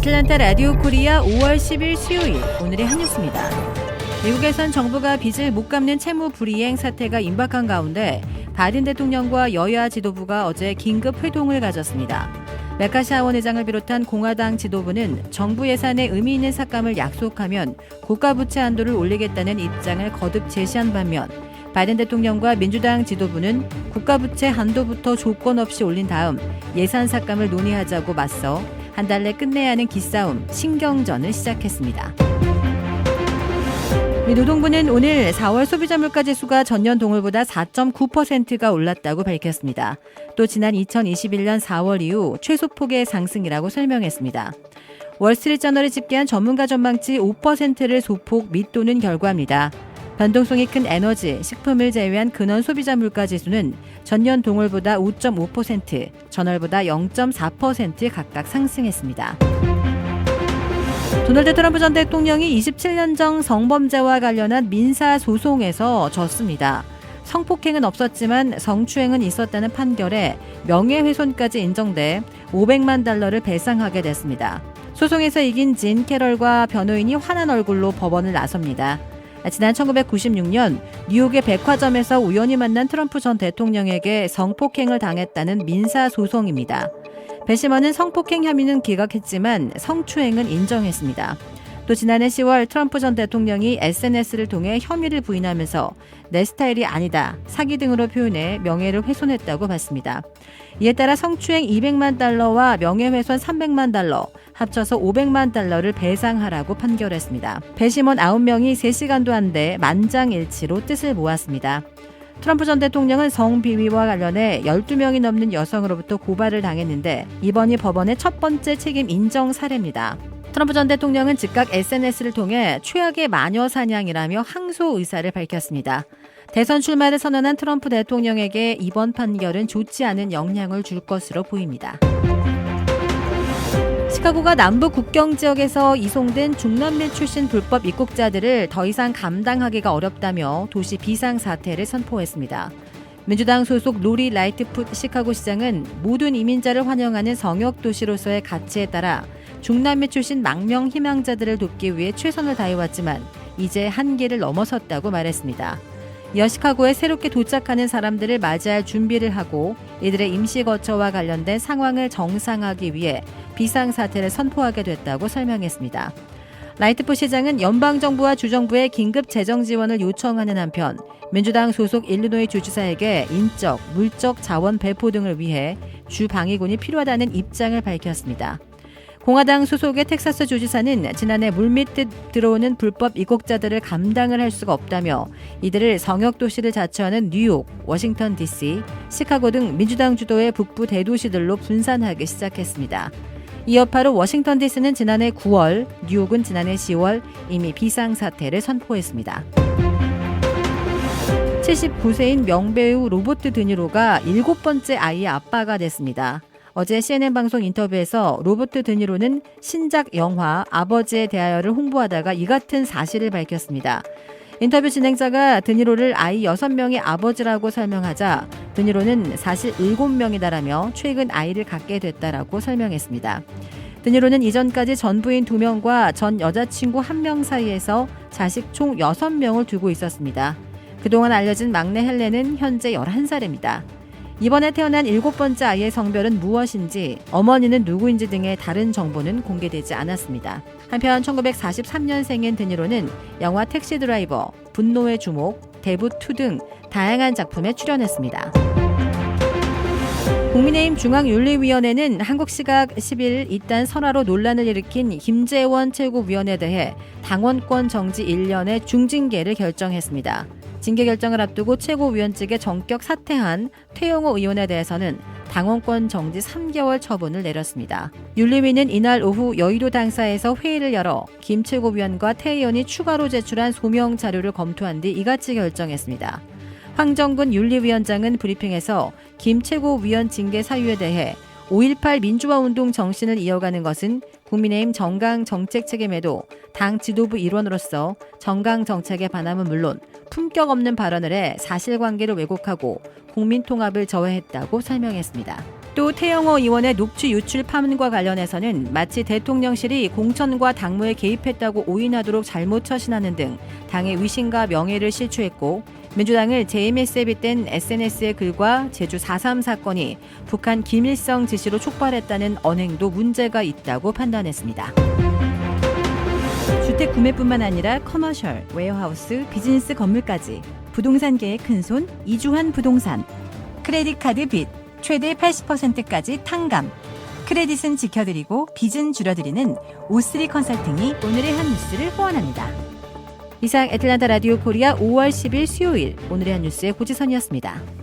애틀랜타 라디오 코리아 5월 10일 수요일 오늘의 한 뉴스입니다. 미국에선 정부가 빚을 못 갚는 채무 불이행 사태가 임박한 가운데 바이든 대통령과 여야 지도부가 어제 긴급 회동을 가졌습니다. 메카시 하원 의장을 비롯한 공화당 지도부는 정부 예산에 의미 있는 삭감을 약속하면 국가부채 한도를 올리겠다는 입장을 거듭 제시한 반면 바이든 대통령과 민주당 지도부는 국가부채 한도부터 조건 없이 올린 다음 예산 삭감을 논의하자고 맞서 한 달 내 끝내야 하는 기싸움, 신경전을 시작했습니다. 노동부는 오늘 4월 소비자 물가지수가 전년 동월보다 4.9%가 올랐다고 밝혔습니다. 또 지난 2021년 4월 이후 최소폭의 상승이라고 설명했습니다. 월스트리트저널이 집계한 전문가 전망치 5%를 소폭 밑도는 결과입니다. 변동성이 큰 에너지, 식품을 제외한 근원 소비자 물가지수는 전년 동월보다 5.5%, 전월보다 0.4% 각각 상승했습니다. 도널드 트럼프 전 대통령이 27년 전 성범죄와 관련한 민사 소송에서 졌습니다. 성폭행은 없었지만 성추행은 있었다는 판결에 명예훼손까지 인정돼 $500만 배상하게 됐습니다. 소송에서 이긴 진 캐럴과 변호인이 환한 얼굴로 법원을 나섭니다. 지난 1996년 뉴욕의 백화점에서 우연히 만난 트럼프 전 대통령에게 성폭행을 당했다는 민사 소송입니다. 배심원은 성폭행 혐의는 기각했지만 성추행은 인정했습니다. 또 지난해 10월 트럼프 전 대통령이 SNS를 통해 혐의를 부인하면서 내 스타일이 아니다, 사기 등으로 표현해 명예를 훼손했다고 봤습니다. 이에 따라 성추행 $200만 명예훼손 $300만, 합쳐서 $500만 배상하라고 판결했습니다. 배심원 9명이 3시간도 안 돼 만장일치로 뜻을 모았습니다. 트럼프 전 대통령은 성비위와 관련해 12명이 넘는 여성으로부터 고발을 당했는데 이번이 법원의 첫 번째 책임 인정 사례입니다. 트럼프 전 대통령은 즉각 SNS를 통해 최악의 마녀 사냥이라며 항소 의사를 밝혔습니다. 대선 출마를 선언한 트럼프 대통령에게 이번 판결은 좋지 않은 영향을 줄 것으로 보입니다. 시카고가 남부 국경 지역에서 이송된 중남미 출신 불법 입국자들을 더 이상 감당하기가 어렵다며 도시 비상사태를 선포했습니다. 민주당 소속 로리 라이트풋 시카고 시장은 모든 이민자를 환영하는 성역도시로서의 가치에 따라 중남미 출신 망명 희망자들을 돕기 위해 최선을 다해왔지만 이제 한계를 넘어섰다고 말했습니다. 이어 시카고에 새롭게 도착하는 사람들을 맞이할 준비를 하고 이들의 임시거처와 관련된 상황을 정상화하기 위해 비상사태를 선포하게 됐다고 설명했습니다. 라이트풋 시장은 연방정부와 주정부에 긴급 재정 지원을 요청하는 한편 민주당 소속 일리노이 주지사에게 인적, 물적 자원 배포 등을 위해 주 방위군이 필요하다는 입장을 밝혔습니다. 공화당 소속의 텍사스 주지사는 지난해 물밑 들어오는 불법 입국자들을 감당을 할 수가 없다며 이들을 성역도시를 자처하는 뉴욕, 워싱턴 DC, 시카고 등 민주당 주도의 북부 대도시들로 분산하기 시작했습니다. 이 여파로 워싱턴 DC는 지난해 9월, 뉴욕은 지난해 10월 이미 비상사태를 선포했습니다. 79세인 명배우 로버트 드니로가 7번째 아이의 아빠가 됐습니다. 어제 CNN 방송 인터뷰에서 로버트 드니로는 신작 영화 아버지에 대하여를 홍보하다가 이 같은 사실을 밝혔습니다. 인터뷰 진행자가 드니로를 아이 6명의 아버지라고 설명하자 드니로는 사실 7명이다라며 최근 아이를 갖게 됐다라고 설명했습니다. 드니로는 이전까지 전 부인 2명과 전 여자친구 1명 사이에서 자식 총 6명을 두고 있었습니다. 그동안 알려진 막내 헬렌은 현재 11살입니다. 이번에 태어난 7번째 아이의 성별은 무엇인지, 어머니는 누구인지 등의 다른 정보는 공개되지 않았습니다. 한편 1943년생인 드니로는 영화 택시 드라이버, 분노의 주목, 대부2 등 다양한 작품에 출연했습니다. 국민의힘 중앙윤리위원회는 한국 시각 10일 이딴 설화로 논란을 일으킨 김재원 최고위원에 대해 당원권 정지 1년의 중징계를 결정했습니다. 징계 결정을 앞두고 최고위원직에 전격 사퇴한 태영호 의원에 대해서는 당원권 정지 3개월 처분을 내렸습니다. 윤리위는 이날 오후 여의도 당사에서 회의를 열어 김 최고위원과 태 의원이 추가로 제출한 소명 자료를 검토한 뒤 이같이 결정했습니다. 황정근 윤리위원장은 브리핑에서 김 최고위원 징계 사유에 대해 5.18 민주화운동 정신을 이어가는 것은 국민의힘 정강 정책 책임에도 당 지도부 일원으로서 정강 정책에 반함은 물론 품격 없는 발언을 해 사실관계를 왜곡하고 국민 통합을 저해했다고 설명했습니다. 또 태영호 의원의 녹취 유출 파문과 관련해서는 마치 대통령실이 공천과 당무에 개입했다고 오인하도록 잘못 처신하는 등 당의 위신과 명예를 실추했고, 민주당을 JMS에 빗댄 SNS의 글과 제주 4.3 사건이 북한 김일성 지시로 촉발했다는 언행도 문제가 있다고 판단했습니다. 주택 구매뿐만 아니라 커머셜, 웨어하우스, 비즈니스 건물까지 부동산계의 큰손 이주환 부동산. 크레딧 카드 빚 최대 80%까지 탕감. 크레딧은 지켜드리고 빚은 줄여드리는 O3 컨설팅이 오늘의 한 뉴스를 후원합니다. 이상 애틀란타 라디오 코리아 5월 10일 수요일 오늘의 한 뉴스의 고지선이었습니다.